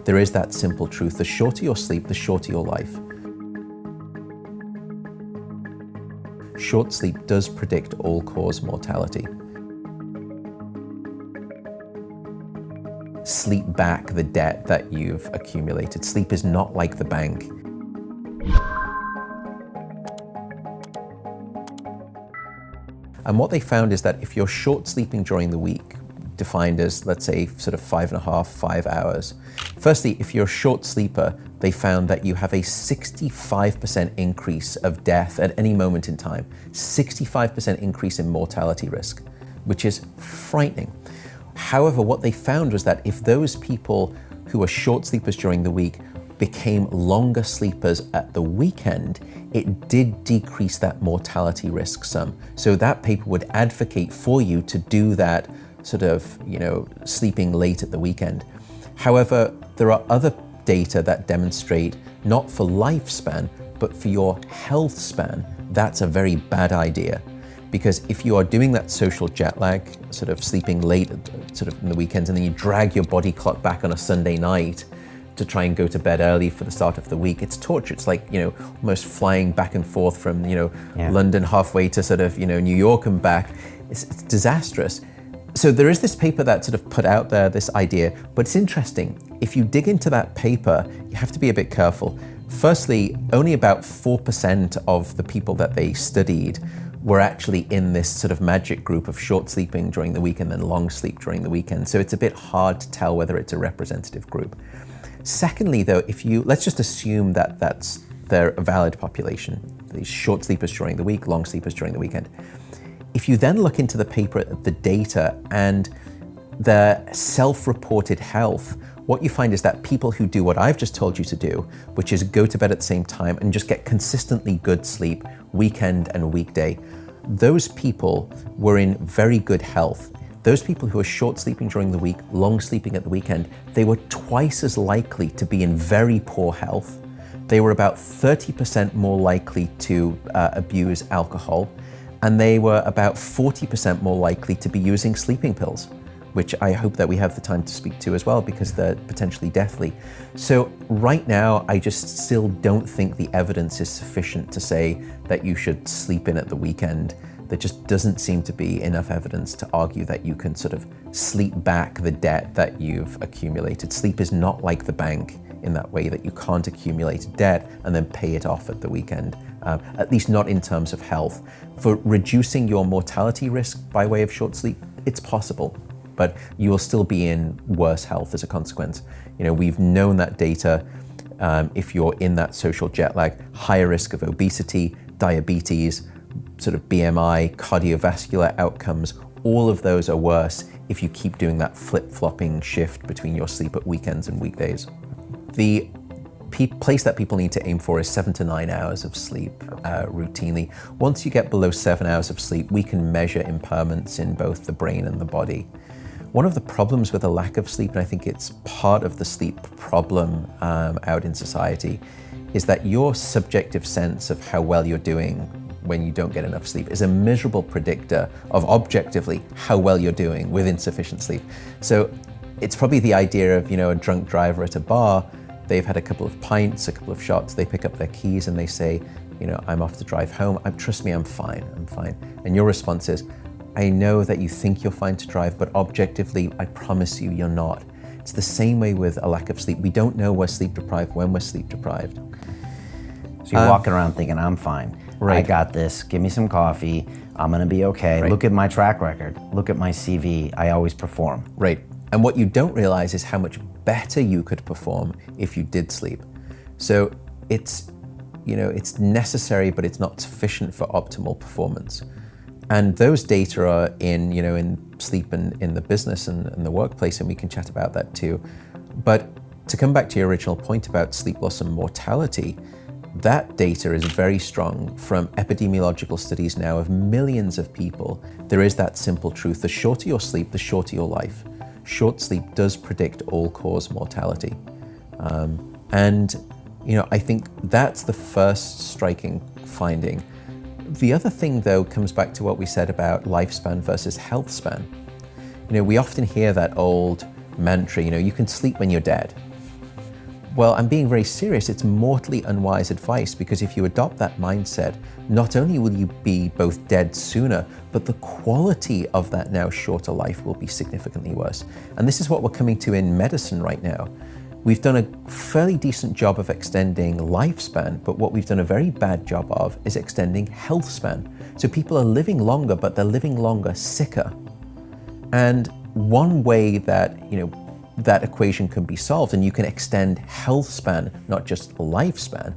There is that simple truth. The shorter your sleep, the shorter your life. Short sleep does predict all-cause mortality. Sleep back the debt that you've accumulated. Sleep is not like the bank. And what they found is that if you're short sleeping during the week, defined as, let's say, sort of 5.5, 5 hours. Firstly, if you're a short sleeper, they found that you have a 65% increase of death at any moment in time, 65% increase in mortality risk, which is frightening. However, what they found was that if those people who were short sleepers during the week became longer sleepers at the weekend, it did decrease that mortality risk some. So that paper would advocate for you to do that sort of, sleeping late at the weekend. However, there are other data that demonstrate not for lifespan, but for your health span, that's a very bad idea. Because if you are doing that social jet lag, sort of sleeping late sort of in the weekends, and then you drag your body clock back on a Sunday night to try and go to bed early for the start of the week, it's torture. It's like, almost flying back and forth from, London halfway to sort of, New York and back. It's disastrous. So there is this paper that sort of put out there this idea, but it's interesting. If you dig into that paper, you have to be a bit careful. Firstly, only about 4% of the people that they studied were actually in this sort of magic group of short sleeping during the week and then long sleep during the weekend. So it's a bit hard to tell whether it's a representative group. Secondly, though, let's just assume that they're a valid population, these short sleepers during the week, long sleepers during the weekend. If you then look into the paper, the data and the self-reported health, what you find is that people who do what I've just told you to do, which is go to bed at the same time and just get consistently good sleep, weekend and weekday, those people were in very good health. Those people who are short sleeping during the week, long sleeping at the weekend, they were twice as likely to be in very poor health. They were about 30% more likely to abuse alcohol, and they were about 40% more likely to be using sleeping pills, which I hope that we have the time to speak to as well, because they're potentially deathly. So right now, I just still don't think the evidence is sufficient to say that you should sleep in at the weekend. There just doesn't seem to be enough evidence to argue that you can sort of sleep back the debt that you've accumulated. Sleep is not like the bank in that way, that you can't accumulate debt and then pay it off at the weekend, at least not in terms of health. For reducing your mortality risk by way of short sleep, it's possible, but you will still be in worse health as a consequence. We've known that data, if you're in that social jet lag, higher risk of obesity, diabetes, sort of BMI, cardiovascular outcomes, all of those are worse if you keep doing that flip-flopping shift between your sleep at weekends and weekdays. The place that people need to aim for is 7 to 9 hours of sleep routinely. Once you get below 7 hours of sleep, we can measure impairments in both the brain and the body. One of the problems with a lack of sleep, and I think it's part of the sleep problem out in society, is that your subjective sense of how well you're doing when you don't get enough sleep is a miserable predictor of objectively how well you're doing with insufficient sleep. So it's probably the idea of, a drunk driver at a bar. They've had a couple of pints, a couple of shots, they pick up their keys and they say, I'm off to drive home. Trust me, I'm fine. And your response is, I know that you think you're fine to drive, but objectively, I promise you, you're not. It's the same way with a lack of sleep. We don't know we're sleep deprived when we're sleep deprived. So you're walking around thinking, I'm fine. Right. I got this. Give me some coffee. I'm going to be okay. Right. Look at my track record. Look at my CV. I always perform. Right. And what you don't realize is how much better you could perform if you did sleep. So it's necessary, but it's not sufficient for optimal performance. And those data are in sleep and in the business and the workplace, and we can chat about that too. But to come back to your original point about sleep loss and mortality, that data is very strong from epidemiological studies now of millions of people. There is that simple truth. The shorter your sleep, the shorter your life. Short sleep does predict all-cause mortality. I think that's the first striking finding. The other thing, though, comes back to what we said about lifespan versus health span. We often hear that old mantra, you can sleep when you're dead. Well, I'm being very serious. It's mortally unwise advice, because if you adopt that mindset, not only will you be both dead sooner, but the quality of that now shorter life will be significantly worse. And this is what we're coming to in medicine right now. We've done a fairly decent job of extending lifespan, but what we've done a very bad job of is extending health span. So people are living longer, but they're living longer sicker. And one way that, that equation can be solved, and you can extend health span, not just lifespan,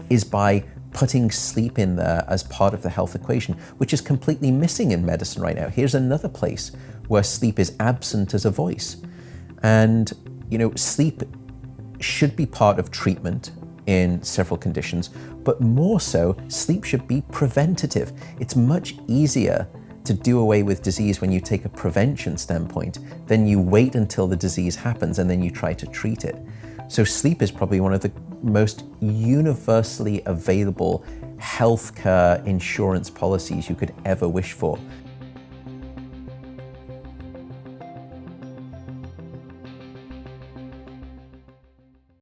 is by putting sleep in there as part of the health equation, which is completely missing in medicine right now. Here's another place where sleep is absent as a voice. And, sleep should be part of treatment in several conditions, but more so, sleep should be preventative. It's much easier to do away with disease when you take a prevention standpoint than you wait until the disease happens and then you try to treat it. So sleep is probably one of the most universally available healthcare insurance policies you could ever wish for.